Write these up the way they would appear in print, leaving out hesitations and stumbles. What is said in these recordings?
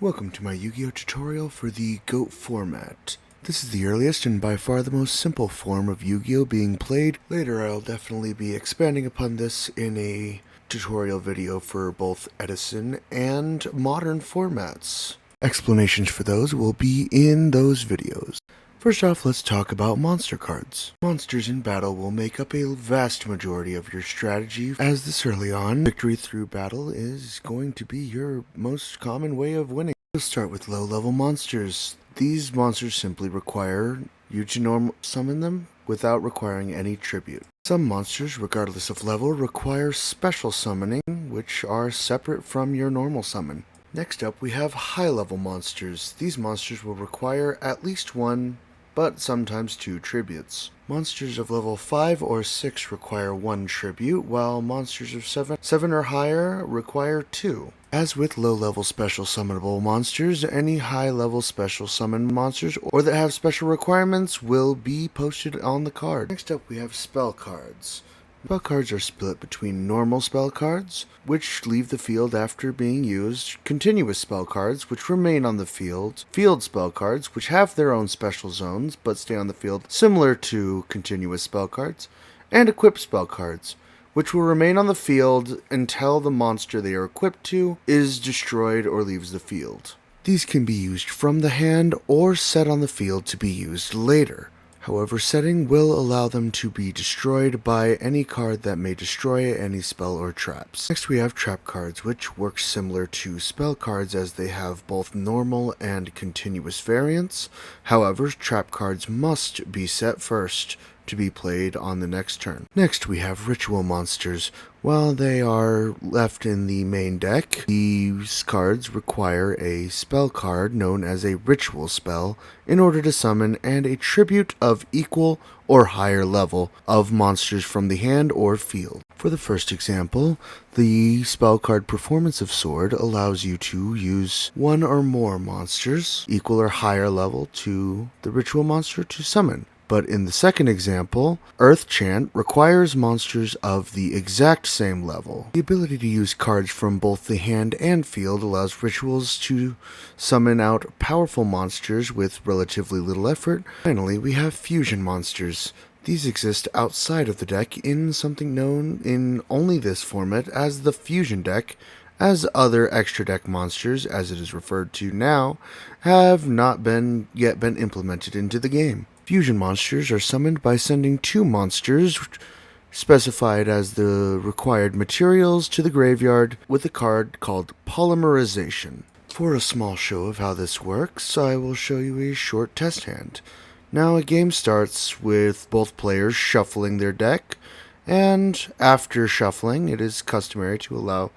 Welcome to my Yu-Gi-Oh tutorial for the G.O.A.T format. This is the earliest and by far the most simple form of Yu-Gi-Oh being played. Later I'll definitely be expanding upon this in a tutorial video for both Edison and modern formats. Explanations for those will be in those videos. First off, let's talk about monster cards. Monsters in battle will make up a vast majority of your strategy, as this early on, victory through battle is going to be your most common way of winning. We'll start with low-level monsters. These monsters simply require you to summon them without requiring any tribute. Some monsters, regardless of level, require special summoning, which are separate from your normal summon. Next up, we have high-level monsters. These monsters will require at least one, but sometimes two tributes. Monsters of level 5 or 6 require 1 tribute, while monsters of 7 or higher require 2. As with low-level special summonable monsters, any high-level special summon monsters or that have special requirements will be posted on the card. Next up we have spell cards. Spell cards are split between normal spell cards, which leave the field after being used, continuous spell cards, which remain on the field, field spell cards, which have their own special zones but stay on the field similar to continuous spell cards, and equipped spell cards, which will remain on the field until the monster they are equipped to is destroyed or leaves the field. These can be used from the hand or set on the field to be used later. However, setting will allow them to be destroyed by any card that may destroy any spell or traps. Next we have trap cards, which work similar to spell cards as they have both normal and continuous variants. However, trap cards must be set first to be played on the next turn. Next we have ritual monsters. While they are left in the main deck, these cards require a spell card known as a ritual spell in order to summon, and a tribute of equal or higher level of monsters from the hand or field. For the first example, the spell card Performance of Sword allows you to use one or more monsters equal or higher level to the ritual monster to summon. But in the second example, Earth Chant requires monsters of the exact same level. The ability to use cards from both the hand and field allows rituals to summon out powerful monsters with relatively little effort. Finally, we have fusion monsters. These exist outside of the deck in something known in only this format as the fusion deck, as other extra deck monsters, as it is referred to now, have not yet been implemented into the game. Fusion monsters are summoned by sending 2 monsters, specified as the required materials, to the graveyard with a card called Polymerization. For a small show of how this works, I will show you a short test hand. Now a game starts with both players shuffling their deck, and after shuffling it is customary to allow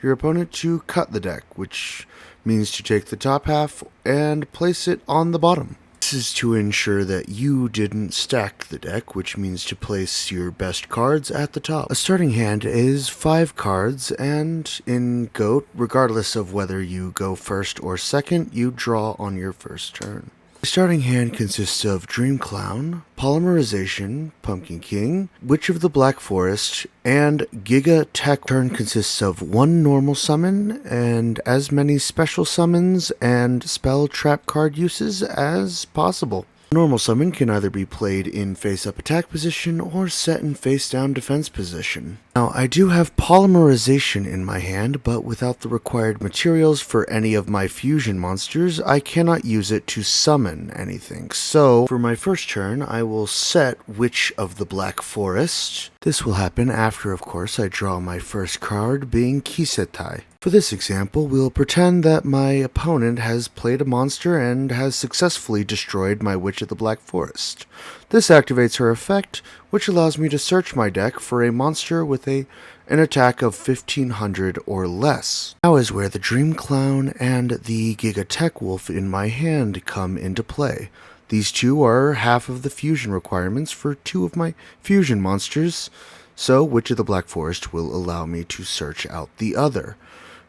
your opponent to cut the deck, which means to take the top half and place it on the bottom. This is to ensure that you didn't stack the deck, which means to place your best cards at the top. A starting hand is 5 cards, and in G.O.A.T, regardless of whether you go first or second, you draw on your first turn. The starting hand consists of Dream Clown, Polymerization, Pumpkin King, Witch of the Black Forest, and G.O.A.T. Turn consists of 1 normal summon and as many special summons and spell trap card uses as possible. Normal summon can either be played in face-up attack position or set in face-down defense position. Now, I do have Polymerization in my hand, but without the required materials for any of my fusion monsters, I cannot use it to summon anything. So, for my first turn, I will set Witch of the Black Forest. This will happen after, of course, I draw my first card, being Kisetai. For this example, we'll pretend that my opponent has played a monster and has successfully destroyed my Witch of the Black Forest. This activates her effect, which allows me to search my deck for a monster with an attack of 1500 or less. Now is where the Dream Clown and the G.O.A.T. Wolf in my hand come into play. These two are half of the fusion requirements for 2 of my fusion monsters, so Witch of the Black Forest will allow me to search out the other.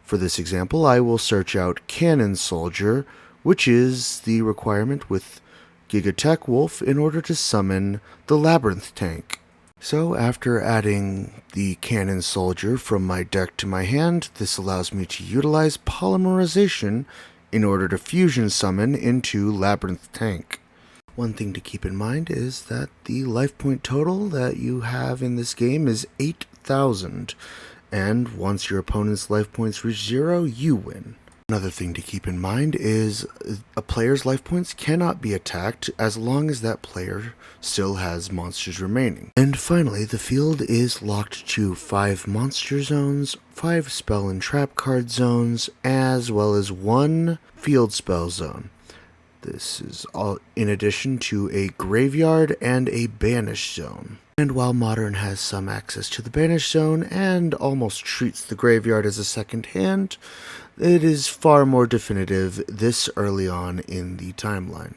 For this example, I will search out Cannon Soldier, which is the requirement with G.O.A.T. Wolf in order to summon the Labyrinth Tank. So after adding the Cannon Soldier from my deck to my hand, this allows me to utilize Polymerization in order to fusion summon into Labyrinth Tank. One thing to keep in mind is that the life point total that you have in this game is 8,000, and once your opponent's life points reach 0, you win. Another thing to keep in mind is a player's life points cannot be attacked as long as that player still has monsters remaining. And finally, the field is locked to 5 monster zones, 5 spell and trap card zones, as well as 1 field spell zone. This is all in addition to a graveyard and a banish zone. And while Modern has some access to the banish zone and almost treats the graveyard as a second hand, it is far more definitive this early on in the timeline.